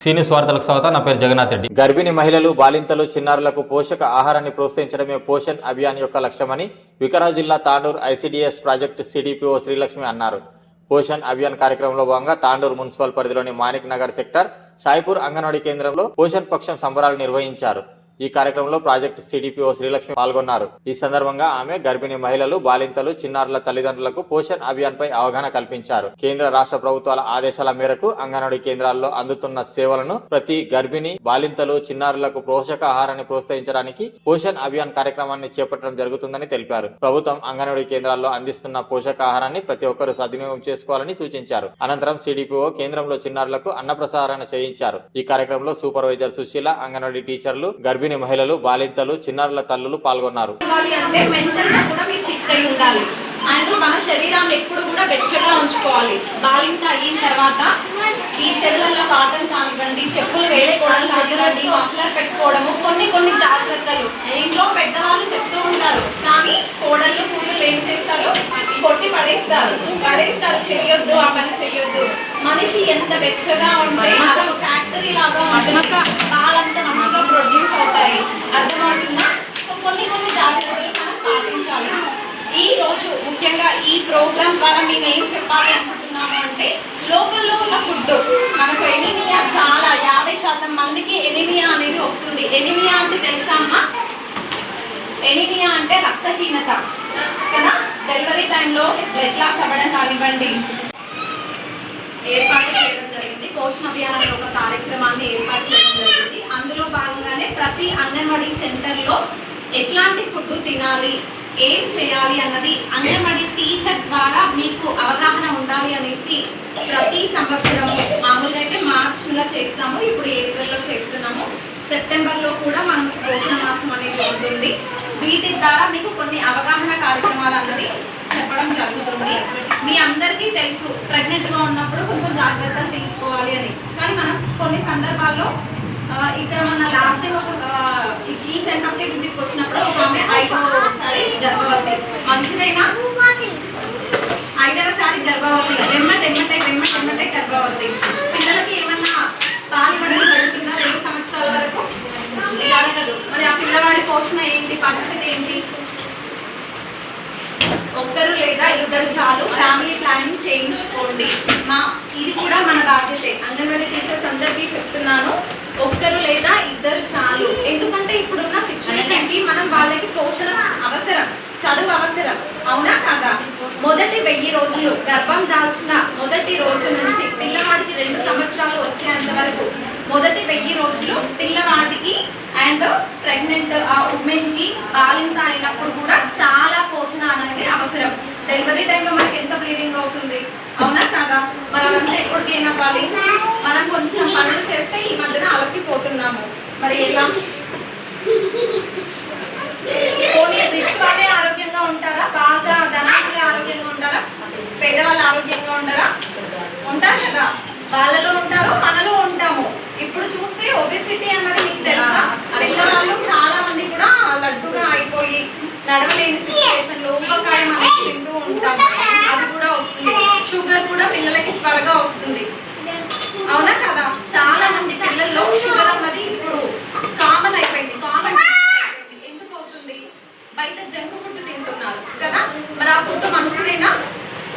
సీనియస్ వార్తలకు స్వాగతం. నా పేరు జగన్నాథ్ రెడ్డి. గర్భిణీ మహిళలు, బాలింతలు, చిన్నారులకు పోషక ఆహారాన్ని ప్రోత్సహించడమే పోషణ్ అభియాన్ యొక్క లక్ష్యమని వికారాబాద్ జిల్లా Tandur ICDS project CDPO Srilakshmi అన్నారు. పోషణ్ అభియాన్ కార్యక్రమంలో భాగంగా తాండూరు మున్సిపల్ పరిధిలోని మాణిక్ నగర్ సెక్టర్ సాయిపూర్ అంగన్వాడీ కేంద్రంలో పోషణ్ పక్షం సంబరాలు నిర్వహించారు. ఈ కార్యక్రమంలో ప్రాజెక్టు సిడిపిఓ శ్రీలక్ష్మి పాల్గొన్నారు. ఈ సందర్భంగా ఆమె గర్భిణీ మహిళలు, బాలింతలు, చిన్నారుల తల్లిదండ్రులకు పోషణ్ అభియాన్ పై అవగాహన కల్పించారు. కేంద్ర రాష్ట్ర ప్రభుత్వాల ఆదేశాల మేరకు అంగన్వాడీ కేంద్రాల్లో అందుతున్న సేవలను ప్రతి గర్భిణీ, బాలింతలు, చిన్నారులకు పోషకాహారాన్ని ప్రోత్సహించడానికి పోషణ్ అభియాన్ కార్యక్రమాన్ని చేపట్టడం జరుగుతుందని తెలిపారు. ప్రభుత్వం అంగన్వాడీ కేంద్రాల్లో అందిస్తున్న పోషకాహారాన్ని ప్రతి ఒక్కరూ సద్వినియోగం చేసుకోవాలని సూచించారు. అనంతరం సిడిపిఓ కేంద్రంలో చిన్నారులకు అన్నప్రసారణ చేయించారు. ఈ కార్యక్రమంలో సూపర్వైజర్ సుశీల, అంగన్వాడీ టీచర్లు, గర్భిణీ మహిళలు, బాలింతలు, చిన్నారుల తల్లులు పాల్గొన్నారు. అండ్ మన శరీరాన్ని ఎప్పుడు కూడా వెచ్చగా ఉంచుకోవాలి. బాలింత అయిన తర్వాత ఈ చెవులలో కాటన్ కానివ్వండి, చెప్పులు వేసుకోవడం కానివ్వండి, మఫ్లర్ పెట్టుకోవడము, కొన్ని జాగ్రత్తలు ఇంట్లో పెద్దవాళ్ళు చెప్తూ ఉంటారు. కానీ కోడళ్ళు, కూతుళ్ళు ఏం చేస్తారు? కొట్టి పడేస్తారు. చెయ్యొద్దు, ఆ పని చెయ్యొద్దు. మనిషి ఎంత వెచ్చగా ఉంటే అదొక ఫ్యాక్టరీ లాగా ఉంటుంది. పాలంతా మంచిగా ప్రొడ్యూస్ అవుతాయి. అర్థమవుతుందా? సో కొన్ని జాగ్రత్తలు మనం పాటించాలి. ఈ రోజు ముఖ్యంగా ఈ ప్రోగ్రామ్ ద్వారా మేము ఏం చెప్పాలి అనుకుంటున్నాము అంటే, లోకల్లో ఉన్న ఫుడ్ మనకు ఎనిమియా చాలా 50% మందికి ఎనిమియా అనేది వస్తుంది. ఎనిమియా అంటే తెలుసా అమ్మా? ఎనిమియా అంటే రక్తహీనత కదా. డెలివరీ టైంలో బ్లడ్ లాస్ అవ్వడం కానివ్వండి ఏర్పాటు చేయడం జరిగింది. పోషణ అభియాన్ అనే ఒక కార్యక్రమాన్ని ఏర్పాటు చేయడం జరిగింది. అందులో భాగంగానే ప్రతి అంగన్వాడీ సెంటర్లో ఎట్లాంటి ఫుడ్ తినాలి, ఏం చేయాలి అన్నది అంగన్వాడీ టీచర్ ద్వారా మీకు అవగాహన ఉండాలి అనేసి ప్రతి సంవత్సరం మామూలుగా అయితే మార్చిలో చేస్తాము, ఇప్పుడు ఏప్రిల్లో చేస్తున్నాము. సెప్టెంబర్లో కూడా మనం పోషణ మాసం అనేది ఉంటుంది. వీటి ద్వారా మీకు కొన్ని అవగాహన కార్యక్రమాలు అన్నది చెప్పడం జరుగుతుంది. మీ అందరికీ తెలుసు ప్రెగ్నెంట్గా ఉన్నప్పుడు కొంచెం జాగ్రత్తలు తీసుకోవాలి అని. కానీ మనం కొన్ని సందర్భాల్లో ఇక్కడ మన లాస్ట్ టైం ఒక ఈ సెంటర్కి విజిట్కి వచ్చినప్పుడు ఒక ఆమె 5వసారి గర్భవతి, మంచిదైనా 5వసారి గర్భవతి, వెమ్మటే గర్భవతి. పిల్లలకి ఏమన్నా పాలివ్వడం జరుగుతుందా? 2 సంవత్సరాల వరకు జరగదు. మరి ఆ పిల్లవాడి పోషణ ఏంటి, పరిస్థితి ఏంటి? ఒక్కరు లేదా ఇద్దరు చాలు, ఫ్యామిలీ ప్లానింగ్ చేయించుకోండి. ఇది కూడా మన బాధ్యతే. అంగన్వాడీ టీచర్స్ అందరికీ చెప్తున్నాను, ఒక్కరు లేదా ఇద్దరు చాలు. ఎందుకంటే ఇప్పుడున్న సిచ్యువేషన్కి మనం వాళ్ళకి పోషణ అవసరం, చదువు అవసరం. అవునా కదా? మొదటి 1000 రోజులు గర్భం దాల్చిన మొదటి రోజు నుంచి పిల్లవాడికి 2 సంవత్సరాలు వచ్చేంత వరకు మొదటి 1000 రోజులు పిల్లవాడికి అండ్ ప్రెగ్నెంట్ ఆ ఉమెన్కి, బాలింత అయినప్పుడు కూడా చాలా పోషణ అనేది అవసరం. డెలివరీ టైంలో మనకి ఎంత బ్లీడింగ్ అవుతుంది, అవునా కదా? మరి అదంతా ఎప్పుడు గెయిన్ అవ్వాలి? మనం కొంచెం పనులు చేస్తే ఈ మధ్యన అలసిపోతున్నాము. మరి ఎలా? రిచ్ వాళ్ళే ఆరోగ్యంగా ఉంటారా? బాగా ధనవంతులే ఆరోగ్యంగా ఉంటారా? పేదవాళ్ళు ఆరోగ్యంగా ఉంటారు కదా. వాళ్ళలో ఉంటారు, మనలో ఉంటాము. ఇప్పుడు చూస్తే ఒబెసిటీ అన్నది మీకు తెలుసా? పిల్లవాళ్ళు చాలా మంది కూడా లడ్డుగా అయిపోయి నడవలేని సిచ్యువేషన్లో ఊబకాయం అనేది తింటూ ఉంటాము. అది కూడా వస్తుంది. షుగర్ కూడా పిల్లలకి త్వరగా వస్తుంది. అవునా కదా? చాలా మంది పిల్లల్లో షుగర్ అన్నది ఇప్పుడు కామన్ అయిపోయింది. ఎందుకు అవుతుంది? బయట జంక్ ఫుడ్ తింటున్నారు కదా. మరి ఆ ఫుడ్ మంచిదేనా?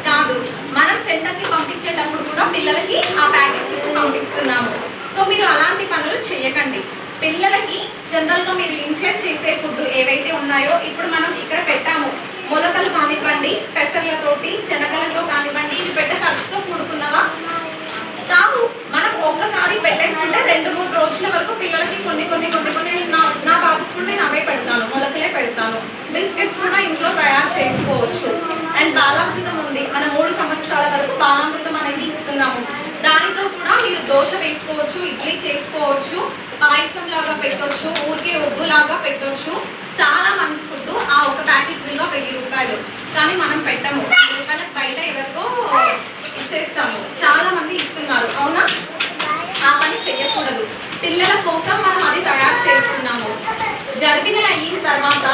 కాదు. మనం సెంటర్కి పంపించేటప్పుడు కూడా పిల్లలకి ఆ ప్యాకెట్స్ ఇచ్చి పంపిస్తున్నాము. సో మీరు అలాంటి పనులు చేయకండి. పిల్లలకి జనరల్గా మీరు ఇంట్లో చేసే ఫుడ్ ఏవైతే ఉన్నాయో ఇప్పుడు మనం ఇక్కడ పెట్టాము. మొలకలు కానివ్వండి, పెసర్లతోటి, శనగలతో కానివ్వండి, ఇవి పెద్ద ఖర్చుతో కూడుకున్నవా? కాదు. మనం ఒక్కసారి పెట్టేసుకుంటే 2-3 రోజుల వరకు పిల్లలకి కొన్ని నా బాబుకి కూడా నేను అవే పెడతాను, మొలకలే పెడతాను. బిస్కెట్స్ కూడా ఇంట్లో తయారు చేసుకోవచ్చు. అండ్ బాలామృతం ఉంది, మనం 3 సంవత్సరాల వరకు బాలామృతం అనేది ఇస్తున్నాము. దానితో కూడా మీరు దోశ వేసుకోవచ్చు, ఇడ్లీ చేసుకోవచ్చు, పాయసం లాగా పెట్టవచ్చు, ఊరికే ఒగ్గులాగా పెట్టవచ్చు. చాలా మంచి ఫుడ్. ఆ ఒక ప్యాకెట్ విలువ 1000 రూపాయలు. కానీ మనం పెట్టము. 10 రూపాయలకు బయట ఎవరికో ఇచ్చేస్తాము. చాలా మంది ఇస్తున్నారు, అవునా? ఆ పని చేయకూడదు. పిల్లల కోసం మనం అది తయారు చేస్తున్నాము. గర్భిణీ అయిన తర్వాత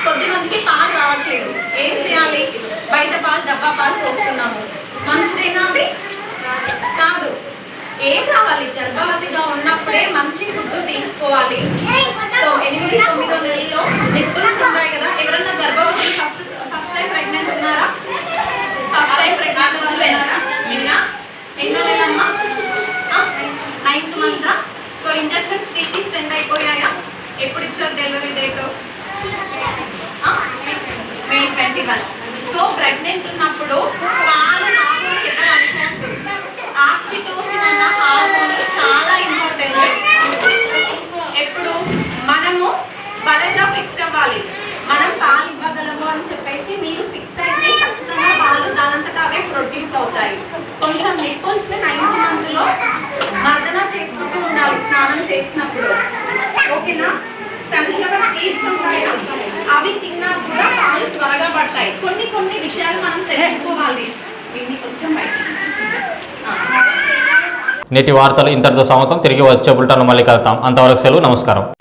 కొద్దిమందికి పాలు రావట్లేదు. ఏం చేయాలి? బయట పాలు, డబ్బా పాలు పోస్తున్నాము. మంచిదేనా అది? కాదు. ఏం రావాలి? గర్భవతిగా ఉన్న ఉంటాయి. కొన్ని కొన్ని విషయాలు మనం తెలుసుకోవాలి. వీటిని కొంచెం బయట నేటి వార్తలు ఇంతటితో సమాప్తం. తిరిగి వచ్చే బులెటిన్లో మళ్ళీ కలుద్దాం. అంతవరకు సెలవు. నమస్కారం.